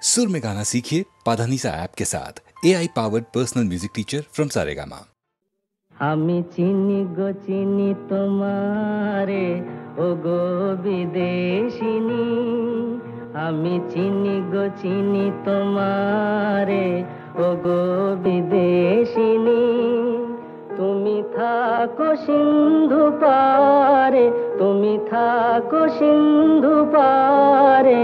सुर में गाना सीखिए पाधानीसा ऐप के साथ AI powered personal music teacher from Saregama. আমি চিনি গো চিনি তোমারে ও গো বিদেশিনী, আমি চিনি গো চিনি তোমারে ও গো বিদেশিনী। তুমি থাকো সিন্ধু পারে, তুমি থাকো সিন্ধু পারে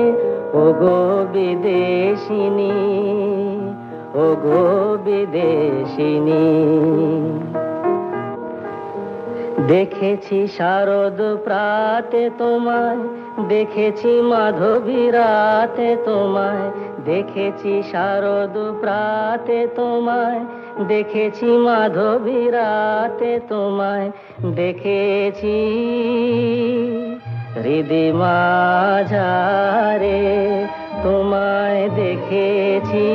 ও গো বিদেশিনী, ও গো বিদেশিনী। দেখেছি শারদ প্রাতে তোমায়, দেখেছি মাধবী রাতে তোমায়, দেখেছি শারদ প্রাতে তোমায়, দেখেছি মাধবী রাতে তোমায়, দেখেছি হৃদি মাঝারে তোমায়, দেখেছি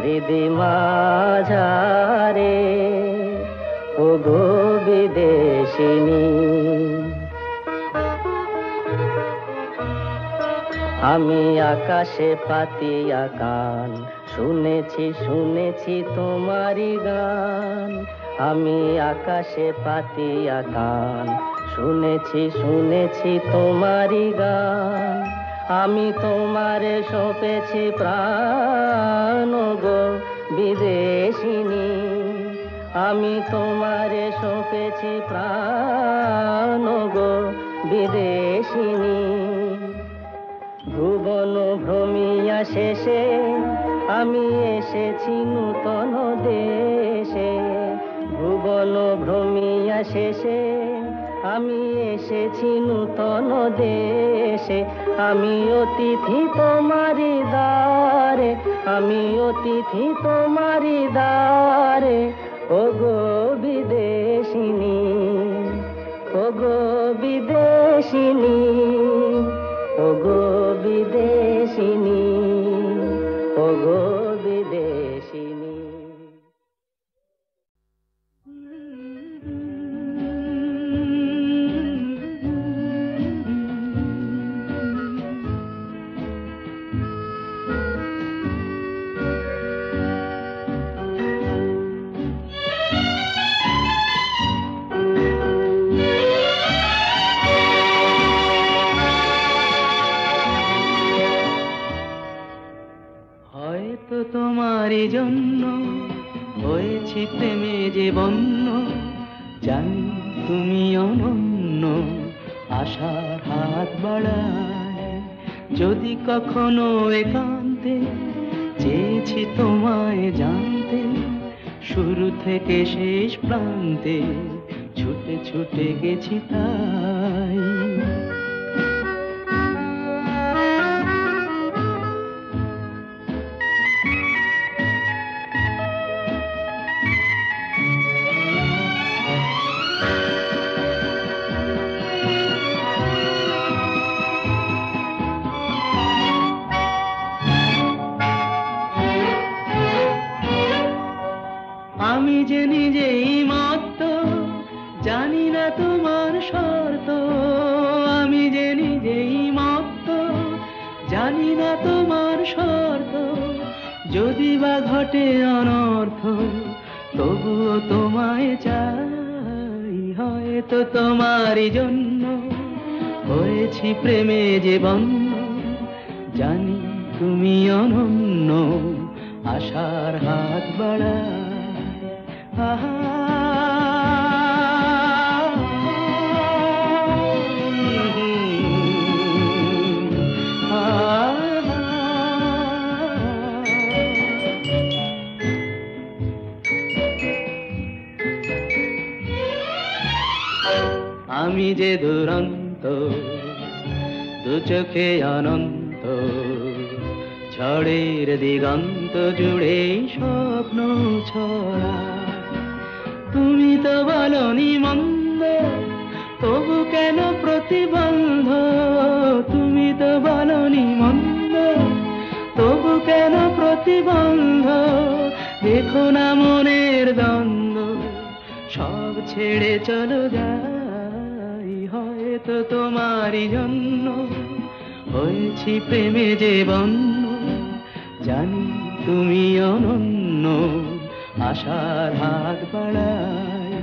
হৃদি মাঝারে ও গো বিদেশিনী। আমি আকাশে পাতিয়া কান, শুনেছি শুনেছি তোমারি গান। আমি আকাশে পাতিয়া কান, শুনেছি শুনেছি তোমারি গান। আমি তোমারে সঁপেছি প্রাণ গো বিদেশিনী, আমি তোমারে সঁপেছি প্রাণ গো বিদেশিনী। ভুবন ভ্রমিয়া শেষে আমি এসেছি নূতন দেশে, ভুবন ভ্রমিয়া শেষে আমি এসেছি নূতন দেশে। আমি অতিথি তোমারি দ্বারে, আমি অতিথি তোমারি দ্বারে ও গো বিদেশিনী, ও গো বিদেশিনী, ও গো বিদেশিনী, ও গো বিদেশিনী। তোমারই জন্য হয়েছি প্রেমে যে বন্য, জানি তুমি অনন্য, আশার হাত বাড়ায় যদি কখনো একান্তে চেয়েছি তোমায় জানতে। শুরু থেকে শেষ প্রান্তে ছুটে ছুটে গেছি তাই। আমি যে নিজেই মত্ত, জানি না তোমার শর্ত। আমি যে নিজেই মত্ত, জানি না তোমার শর্ত। যদি বা ঘটে অনর্থ, তবুও তোমায় চাই। হয়তো তোমারই জন্য হয়েছি প্রেমে যে বন্য, জানি তুমি অনন্য, আশার হাত বাড়ায়। আমি যে দুরন্ত, দু চোখে অনন্ত, ঝড়ের দিগন্ত জুড়ে স্বপ্ন ছড়া। তুমি তো বলনি মন্দ, তবু কেন প্রতিবন্ধ। তুমি তো বলনি মন্দ, তবু কেন প্রতিবন্ধ। দেখো না মনের দ্বন্দ্ব, সব ছেড়ে চলো যাই। হয়তো তোমারই জন্য হয়েছি প্রেমে যে বন্য, জানি তুমি অনন্য, আশার হাত বাড়াই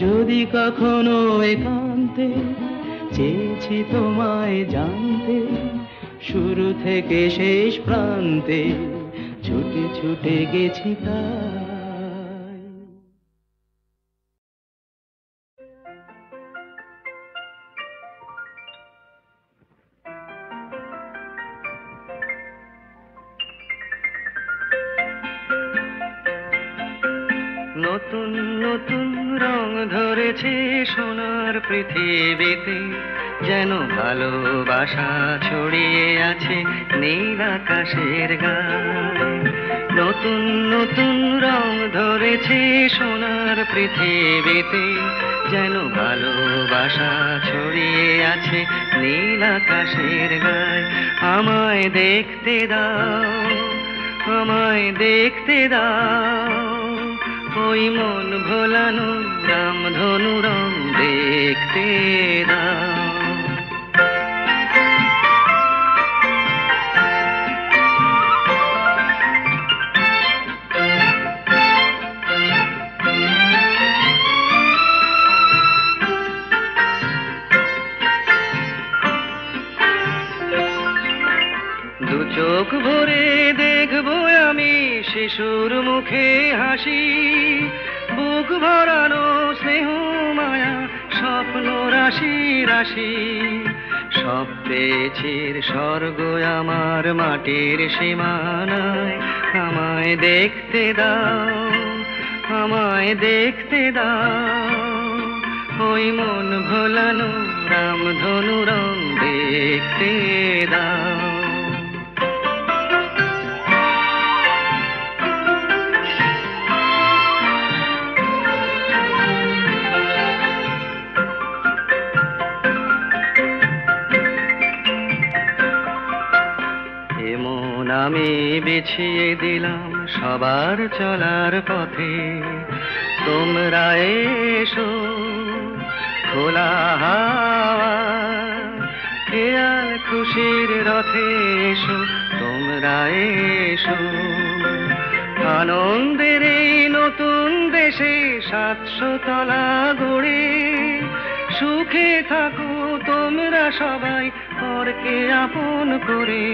যদি কখনো একান্তে, চেয়েছি তোমায় জানতে, শুরু থেকে শেষ প্রান্তে ছুটে ছুটে গেছি তাই। নতুন নতুন রং ধরেছে সোনার পৃথিবীতে, যেন ভালোবাসা ছড়িয়ে আছে নীল আকাশের গায়ে। নতুন নতুন রং ধরেছে সোনার পৃথিবীতে, যেন ভালোবাসা ছড়িয়ে আছে নীল আকাশের গায়ে। আমায় দেখতে দাও, আমায় দেখতে দাও, ওই মন ভোলানো রামধনু রং দেখতে দাও। দু চোখ ভরে দেখবো আমি শিশুর মুখে হাসি, বুক ভরানো স্নেহ মায়া স্বপ্ন রাশি রাশি। সব পেয়েছি স্বর্গ আমার মাটির সীমানায়। আমায় দেখতে দাও, আমায় দেখতে দাও, ওই মন ভোলানো রামধনু রং দেখতে দাও। আমি বিছিয়ে দিলাম সবার চলার পথে, তোমরা এসো খোলা হাওয়া, খেয়াল খুশির রথে এসো, তোমরা এসো। আনন্দের এই নতুন দেশে 700 তলা গড়ে, সুখে থাকো তোমরা সবাই পরকে আপন করে।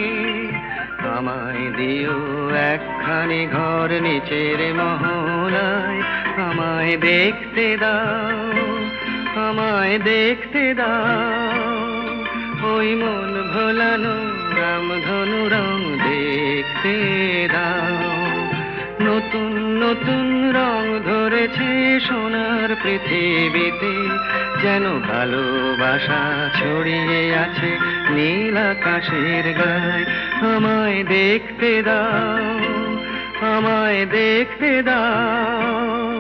আমায় দিও একখানি ঘর নিচের মহলায়। আমায় দেখতে দাও, আমায় দেখতে দাও, ওই মন ভোলানো রামধনু রং দেখতে দাও। নতুন নতুন রং ধরেছে সোনার পৃথিবীতে, যেন ভালোবাসা ছড়িয়ে আছে নীল আকাশের গায়ে। আমায় দেখতে দাও, আমায় দেখতে দাও,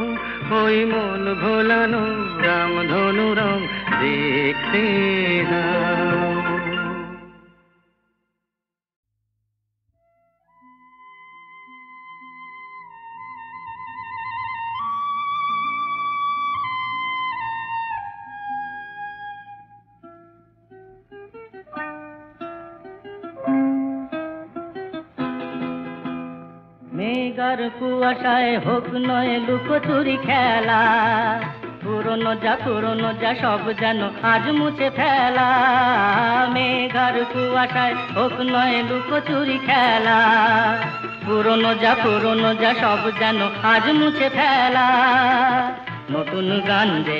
ওই মন ভোলানো রামধনু রং দেখতে দাও। মেঘার কুয়াশায় হোক নয় লুকোচুরি খেলা, পুরনো যা সব যেন আজ মুছে ফেলা। মেঘার কুয়াশায় হোক নয় লুকোচুরি খেলা, পুরনো যা সব যেন আজ মুছে ফেলা। নতুন গান রে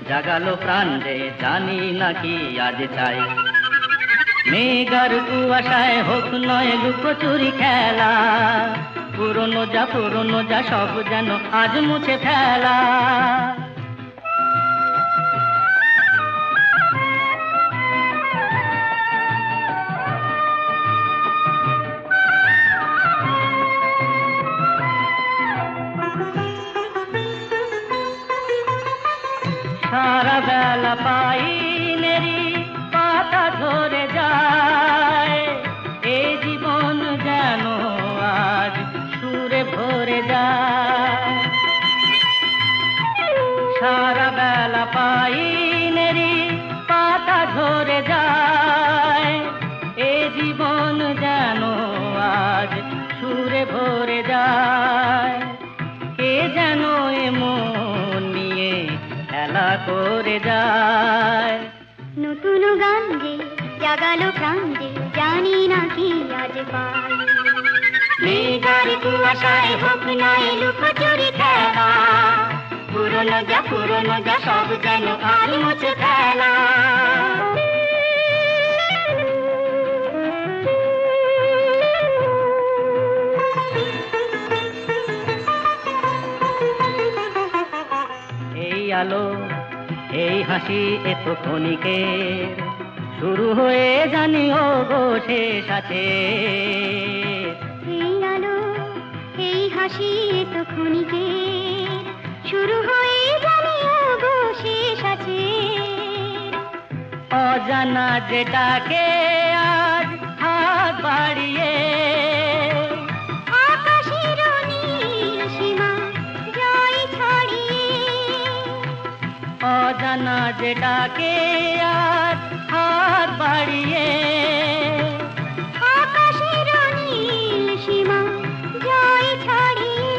জাগালো প্রাণ রে, জানি নাকি আজ চাই। মেঘার কুয়াশায় হোক নয় লুকোচুরি খেলা, পুরনো যা সব যেন আজ মুছে ফেলা। সারা বেলা পাইনেরি পাতা ঝরে যায়, এই জীবন যেন আজ সুরে ভরে যায়। সারা বেলা পাইনেরি পাতা ঝরে যায়, এই যায়। নতুন গান যে জাগালো প্রাণ যে জানি না কি আজ পাই। মেঘার কুয়াশায় হোক না লুকোচুরি খেলা, পুরনো যা সব যেন আর মুছে ফেলা। এই আলো এই হাসি এত ক্ষণিকের, শুরু হয়ে জানি ও গো শেষ আছে। এই আলো এই হাসি তো ক্ষণিকের, শুরু হয়ে জানি ও গো শেষ আছে। অজানা যেটাকে আজ হাত বাড়িয়ে, আকাশের নীল সীমা জয় ছড়িয়ে। অজানা যেটাকে আজ হাত বাড়িয়ে, আকাশের নীল সীমা জয় ছড়িয়ে।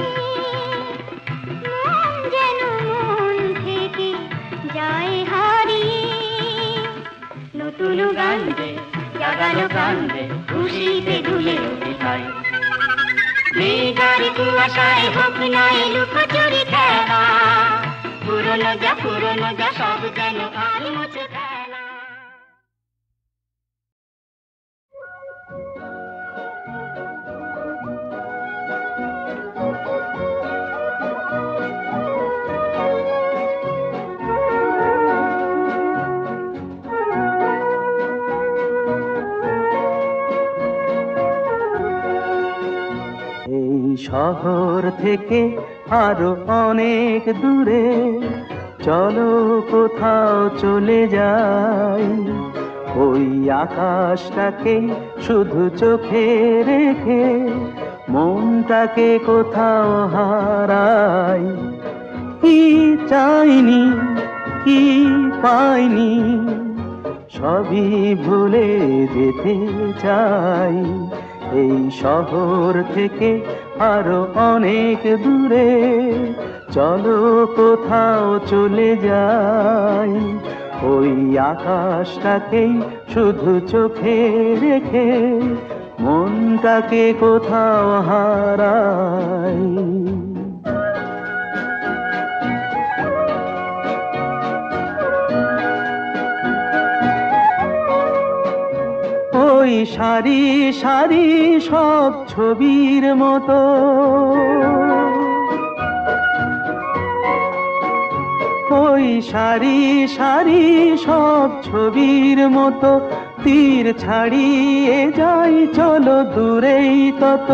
মন যেন মন থেকে যায় হারিয়ে। নতুন গান যে জাগালো গান যে খুশিতে দুলে উঠিতাই। মেঘার কুয়াশায় হোক না লুকোচুরি খেলা, পুরনো যা সব যেন আর মুছে ফেলা। এই শহর থেকে আরো অনেক দূরে চলো কোথাও চলে যাই। ওই আকাশটাকে শুধু চোখে রেখে মনটাকে কোথাও হারাই। কি চাইনি কি পাইনি সবই ভুলে যেতে চাই। এই শহর থেকে আরো অনেক দূরে চলো কোথাও চলে যাই। ওই আকাশটাকেই শুধু চোখে রেখে মনটাকে কোথাও হারাই। ওই সারি সারি সব ছবির মতো ওই সারি সারি সব ছবির মতো তীর ছাড়িয়ে যাই চলো দূরেই তত।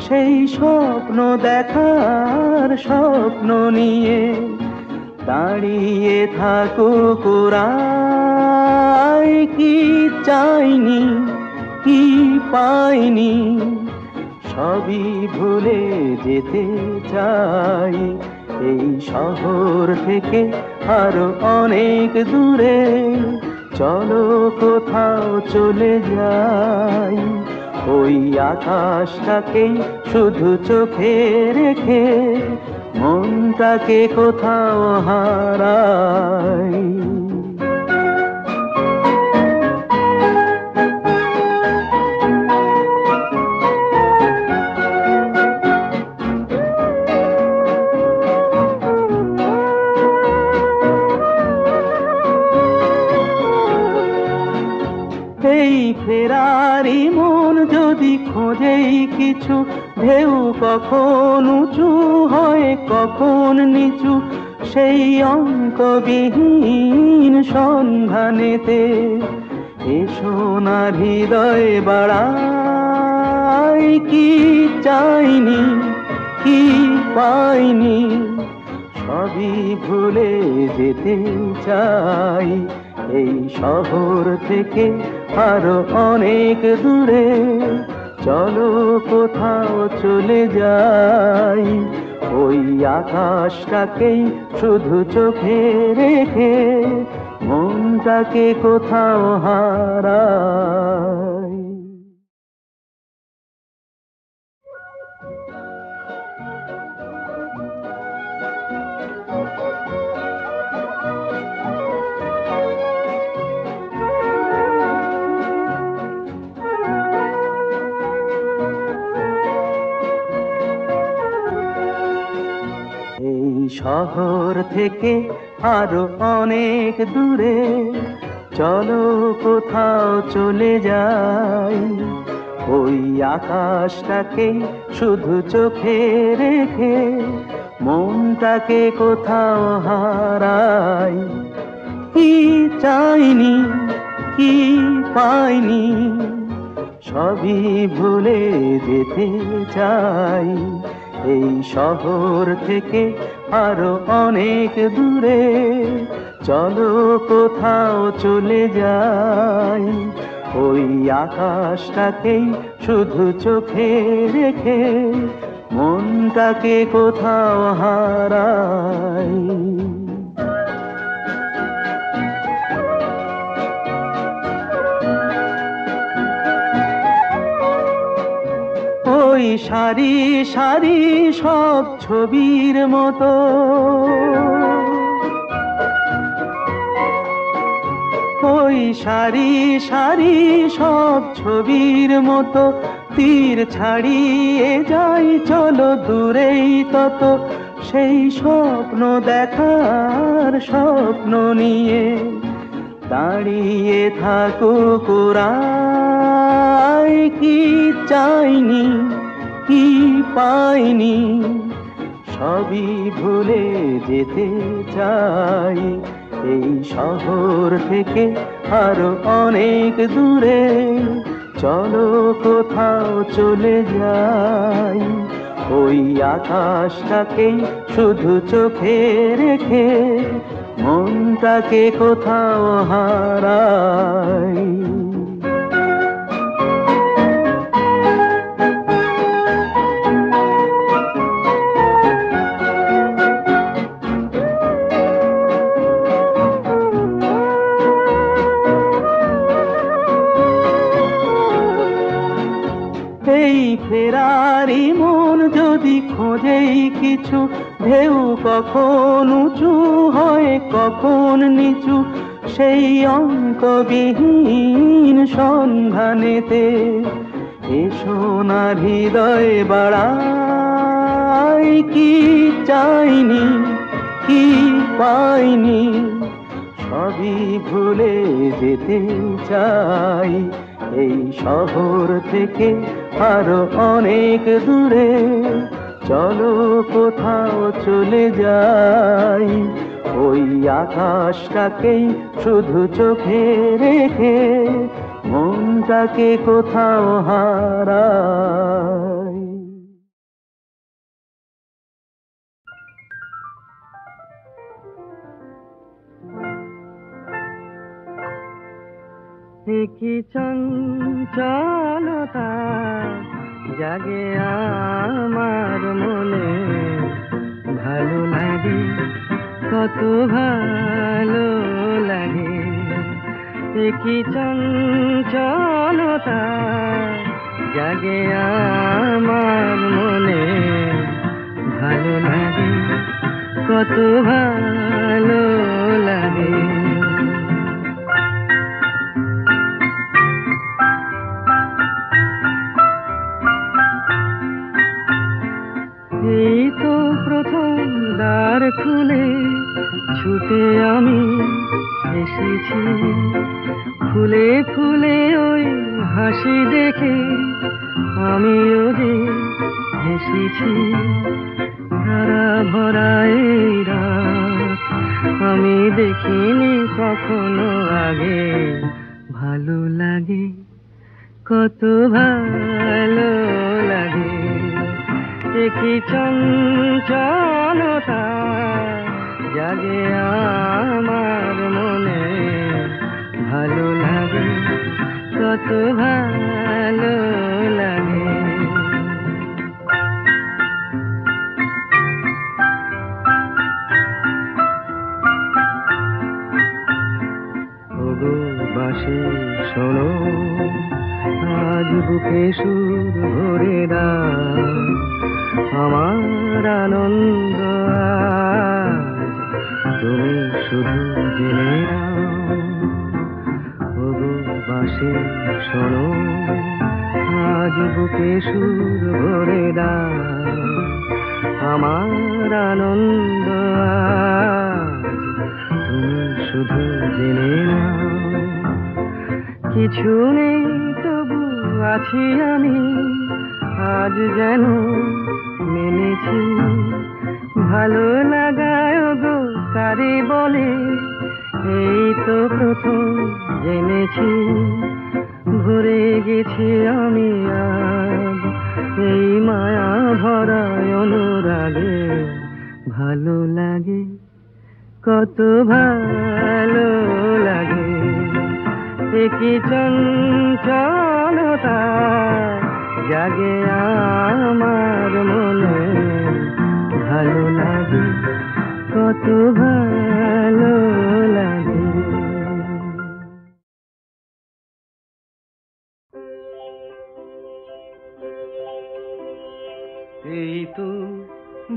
সেই স্বপ্ন দেখার স্বপ্ন নিয়ে দাঁড়িয়ে থাকুক ওরাই। কি চাইনি কি পাইনি সবই ভুলে যেতে চাই। এই শহর থেকে আরো অনেক দূরে চলো কোথাও চলে যাই। ওই আকাশটাকেই শুধু চোখে রেখে মনটাকে কোথাও হারাই। এই ফেরারি মন যদি খোঁজেই কিছু, ঢেউ কখন উঁচু হয় কখন নিচু, সেই অঙ্কবিহীন সন্ধানেতে এসো না হৃদয় বাড়াই। কি চাইনি কি পাইনি সবই ভুলে যেতে চাই। এই শহর থেকে আরো অনেক দূরে চলো কোথাও চলে যাই। ওই আকাশটাকেই শুধু চোখে রেখে মনটাকে কোথাও হারাই। শহর থেকে আরো অনেক দূরে চলো কোথাও চলে যাই, ওই আকাশটাকে শুধু চোখে রেখে মনটাকে কোথাও হারাই। কি চাইনি কি পাইনি সবই ভুলে যেতে চাই, এই শহর থেকে আরো অনেক দূরে চলো কোথাও চলে যাই, ওই আকাশটাকেই শুধু চোখে রেখে মনটাকে কোথাও হারাই। ওই সারি সারি সব ছবির মতো ওই সারি সারি সব ছবির মতো তীর ছাড়িয়ে যাই চলো দূরেই তত, সেই স্বপ্ন দেখার স্বপ্ন নিয়ে দাঁড়িয়ে থাকুক ওরাই। কি চাইনি কি পাইনি সবই ভুলে যেতে চাই, এই শহর থেকে আরো অনেক দূরে চলো কোথাও চলে যাই, ওই আকাশটাকেই শুধু চোখে রেখে মনটাকে কোথাও হারাই। এই ফেরারি মন যদি খোঁজেই কিছু, ঢেউ কখন উঁচু হয় কখন নিচু, সেই অন্তবিহীন সন্ধানেতে এসো না হৃদয় বাড়াই। কি চাইনি কি পাইনি সবই ভুলে যেতে চাই, এই শহর থেকে আরো অনেক দূরে চলো কোথাও চলে যাই, ওই আকাশটাকেই শুধু চোখে রেখে মনটাকে কোথাও হারাই। কি চঞ্চলতা জাগে আমার মনে, ভালো লাগে কত ভালো লাগে, কি চঞ্চলতা জাগে আমার মনে, ভালো লাগে কত ভালো লাগে। এই তো প্রথম দ্বার খুলে ছুটে আমি এসেছি, ফুলে ফুলে ওই হাসি দেখে আমিও যে হেসেছি, ধারা ভরা এই রাত আমি দেখিনি কখনো আগে, ভালো লাগে কত ভালো লাগে, কি চঞ্চলতা জাগে আমার মনে, ভালো লাগে কত ভালো লাগে। ওগো বাঁশি শোনো আজ বুকে সুর ভরে দাও, আমার আনন্দ আজ তুমি শুধু জেনে নাও, ওগো বাঁশি শোনো আজ বুকে সুর ভরে দাও, আমার আনন্দ আজ তুমি শুধু জেনে নাও। কিছু নেই তবু আছি আমি, আজ যেন মেনেছি। ভালো লাগায় গো কারে বলে, এই তো প্রথম জেনেছি। ভরে গেছি আমি আজ এই মায়া ভরা অনুরাগে। ভালো লাগে, কত ভালো লাগে, কি চঞ্চলতা জাগে আমার মনে। ভালো লাগে, কত ভালো লাগে। এই তো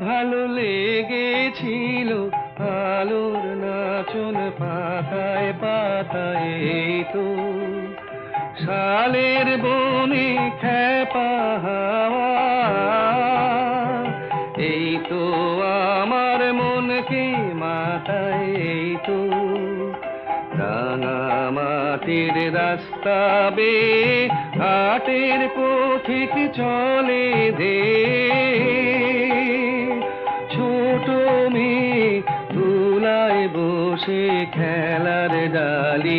ভালো লেগেছিল আলোর নাচন পাতায় পাতায়। এই তো শালের বনে খেপা হাওয়া। এই তো আমার মনকে মাতায়। এই তো রাঙা মাটির রাস্তা বেয়ে হাটের পথিক চলে দে। ছোট মেয়ে তুলায় বসে খেলার ডালি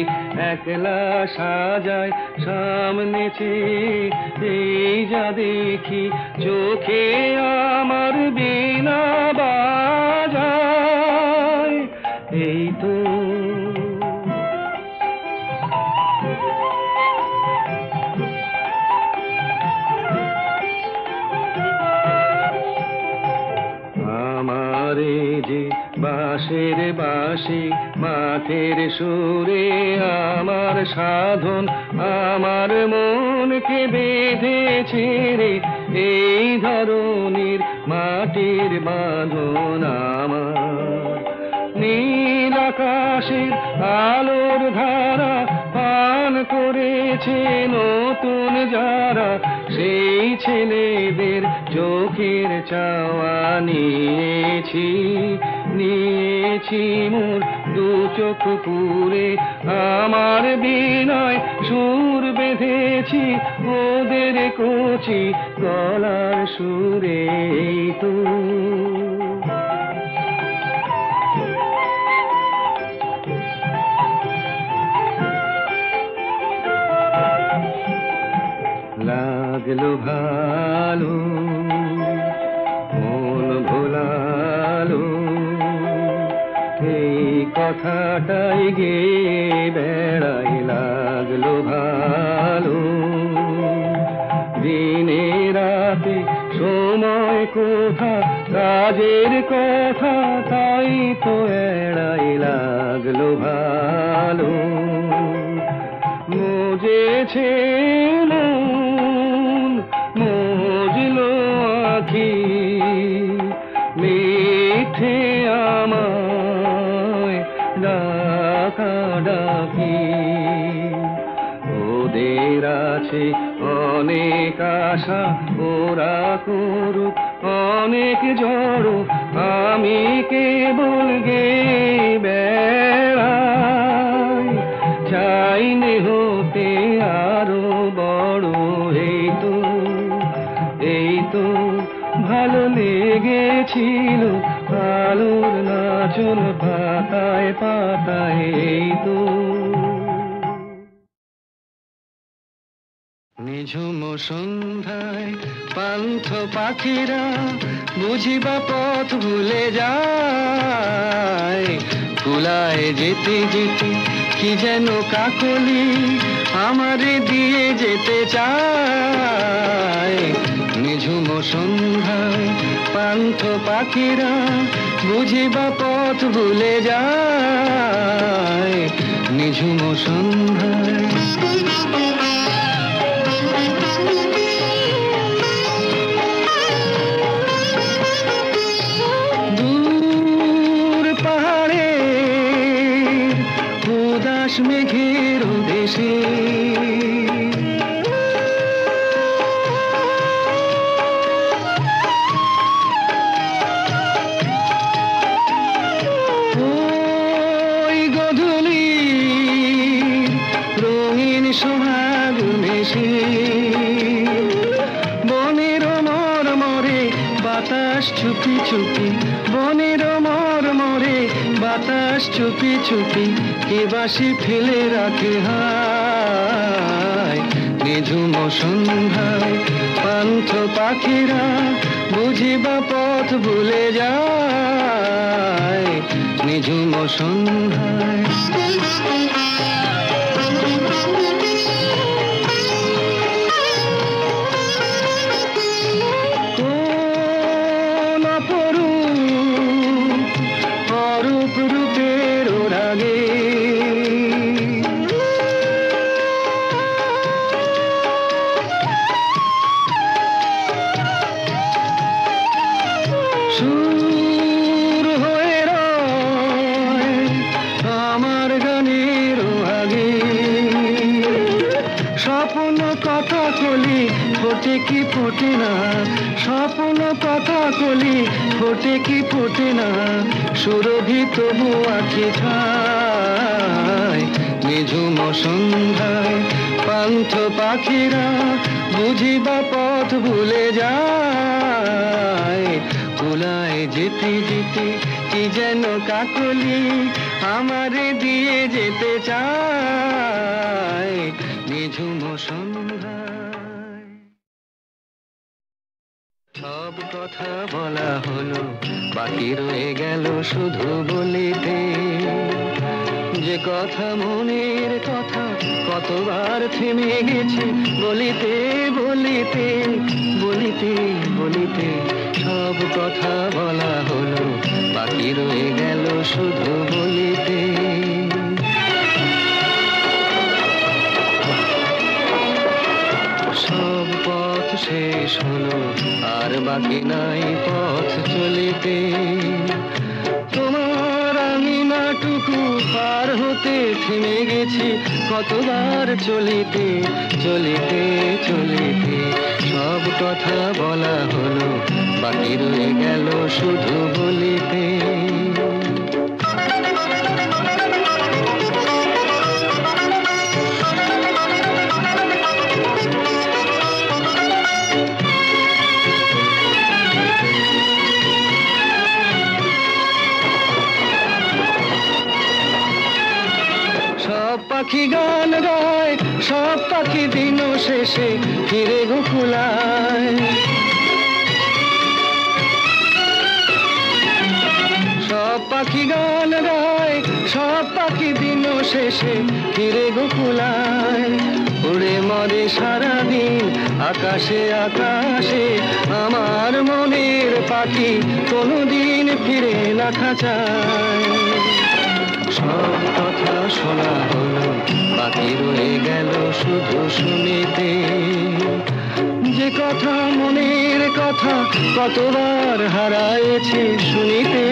একলা সাজায় সামনে চেয়ে। এই যা দেখি চোখে আমার বীণা বাজায়। এই তো আমারে যে বাঁশের বাঁশি মাঠের সুরে আমার সাধন আমার মনকে বেঁধেছে রে। এই ধরনের মাটির বাঁধন আমার নীল আকাশের আলোর ধারা পান করেছে নতুন যারা। সেই ছেলেদের চোখের চাওয়া নিয়েছি নিয়েছি মোর দু চোখ পুরে। আমার বিনয় সুর বেঁধেছি ওদের কচি গলার সুরে। তো লাগলো ভালো মন ভোলালো, এই কথাটাই গে বেড়াই। লাগলো ভালো দিনে রাতে সময় কোথা কাজের কথা তাই তো এড়াই। লাগলো ভালো মজেছে মন মজলো আখি মিঠে আমায় ডাকা ডাকি। ওদের আছে অনেক আশা ওরা করুক অনেক জড়ো, আমি কেবল গে বেড়াই। চাইনে হতে আরো বড়। এই তো ভালো লেগেছিল আলোর নাচন পাতায় পাতায়। এই তো নিঝুম সন্ধ্যায় পান্থ পাখিরা বুঝিবা পথ ভুলে যায়। কুলায় যেতে যেতে কি যেন কাকলি আমারে দিয়ে যেতে চায়। নিঝুম সন্ধ্যায় পান্থ পাখিরা বুঝিবা পথ ভুলে যায়। নিঝুম সন্ধ্যায় মেঘের দেশে বাতাস চুপি চুপি বনের মরমরে বাতাস চুপি চুপি কে বাসি ফেলে রাখে হায় নিঝুম সন্ধ্যায় পান্থ পাখিরা বুঝিবা পথ ভুলে যায় নিঝুম সন্ধ্যায় ফোটে কি ফোটে না স্বপ্ন কথা কলি ফোটে কি ফোটে না সুরভি তবু আঁখি ছায় নিঝুম সন্ধ্যায় পান্থ পাখিরা বুঝিবা পথ ভুলে যায় কুলায় যেতে যেতে কি যেন কাকলি আমারে দিয়ে যেতে চায় নিঝুম সন্ধ্যায় সব কথা বলা হলো বাকি রয়ে গেল শুধু বলিতে যে কথা মনের কথা কতবার থেমে গেছে বলিতে বলিতে বলিতে বলিতে সব কথা বলা হলো বাকি রয়ে গেল শুধু বলিতে সব পথ শেষ হলো আর বাকি নাই পথ চলিতে তোমার আঙিনাটুকু পার হতে থেমে গেছি কতবার চলিতে চলিতে চলিতে সব কথা বলা হলো বাকি রয়ে গেল শুধু বলিতে পাখি গান গায় সব পাখি দিন শেষে ফিরে গোকুলায় সব পাখি গান গায় সব পাখি দিন শেষে ফিরে গোকুলায় উড়ে মরে সারাদিন আকাশে আকাশে আমার মনের পাখি কোনোদিন ফিরে না খাঁচায় সব কথা শোনা হলো বাকি রয়ে গেল শুধু শুনিতে যে কথা মনের কথা কতবার হারায়েছি শুনিতে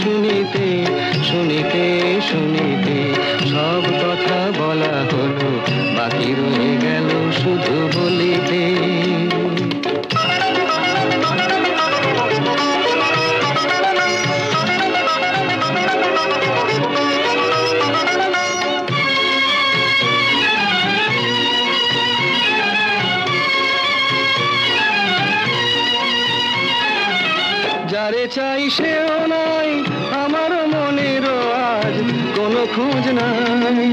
শুনিতে শুনিতে শুনিতে সব কথা বলা হলো বাকি রয়ে গেল শুধু বলিতে যারে চাই সেও নাই আমার মনেরও আজ কোনো খোঁজ নাই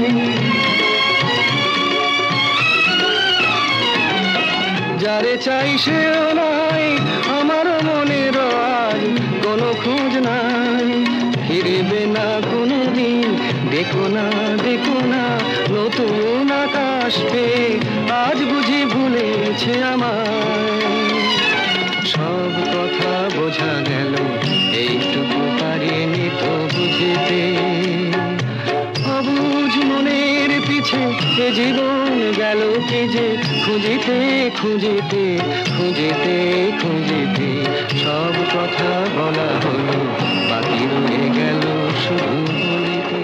যারে চাই সেও নাই আমার মনেরও আজ কোনো খোঁজ নাই ফিরবে না কোনো দিন দেখো না নতুন আকাশ পেয়ে আজ বুঝি ভুলেছে আমায় সব কথা বোঝা গেল এইটুকু পারিনি তো বুঝিতে অবুঝ মনের পিছে এ জীবন গেল কি যে খুঁজিতে খুঁজিতে খুঁজিতে খুঁজিতে সব কথা বলা হলো বাকি রয়ে গেল শুধু বলিতে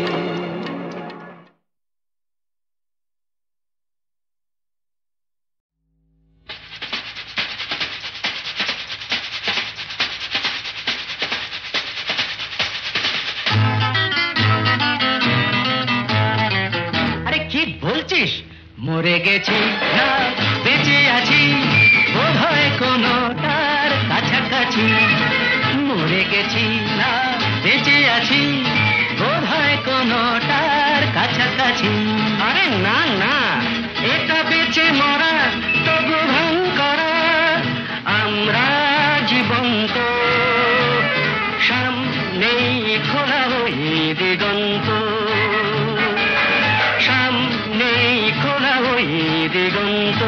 মরে গেছি না বেঁচে আছি বোধহয় কোনো তার কাছাকাছি গেছি না বেঁচে আছি বোধ হয় কোনোটার কাছাকাছি। আরে না না, এটা বেঁচে মরা তবু ভান করা, আমরা জীবন্ত সামনেই খোলা ওই দিগন্ত, সামনেই খোলা ওই দিগন্ত।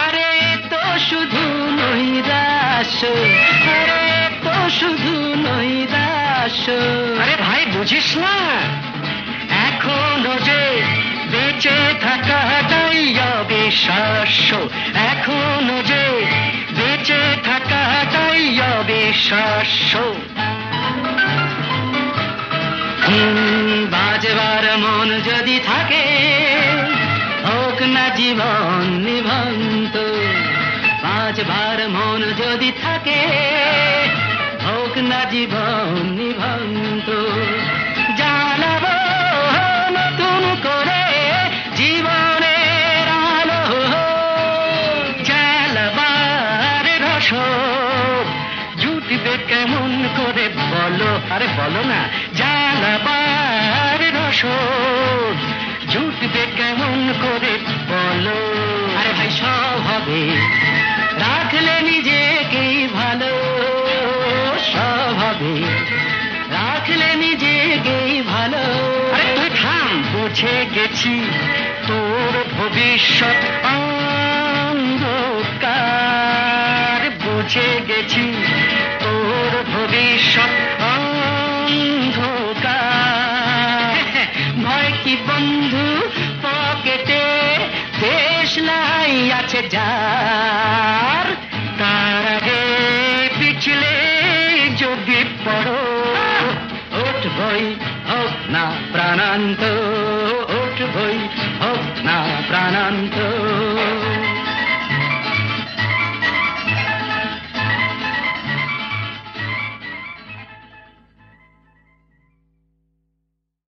আরে তো শুধু নৈরাশ, আরে ভাই বুঝিস না, এখনো যে বেঁচে থাকাটাই অবিশ্বাস্য, এখনো যে বেঁচে থাকাটাই অবিশ্বাস্য। বাজবার মন যদি থাকে হোক না জীবন নিভন্ত, বাজবার মন যদি থাকে হোক না জীবন নিভন্ত। জ্বালাবো নতুন করে জীবনের আলো, জ্বালাবার রসদ জুটবে কেমন করে বলো, আরে বলো না, জ্বালাবার রসদ জুটবে কেমন করে বলো। আরে ভাই সব হবে রাখলে নিজেকেই ভালো, সব হবে রাখলে নিজেকেই ভালো। আরে তুই থাম, বুঝে গেছি তোর ভবিষ্যৎ অন্ধকার, বুঝে গেছি তোর ভবিষ্যৎ অন্ধকার। ভয় কি বন্ধু পকেটে দেশলাই আছে যার, তার আগে পিছলে যদি পড়ো উঠবই হোক না প্রাণান্ত, উঠবই হোক না প্রাণান্ত।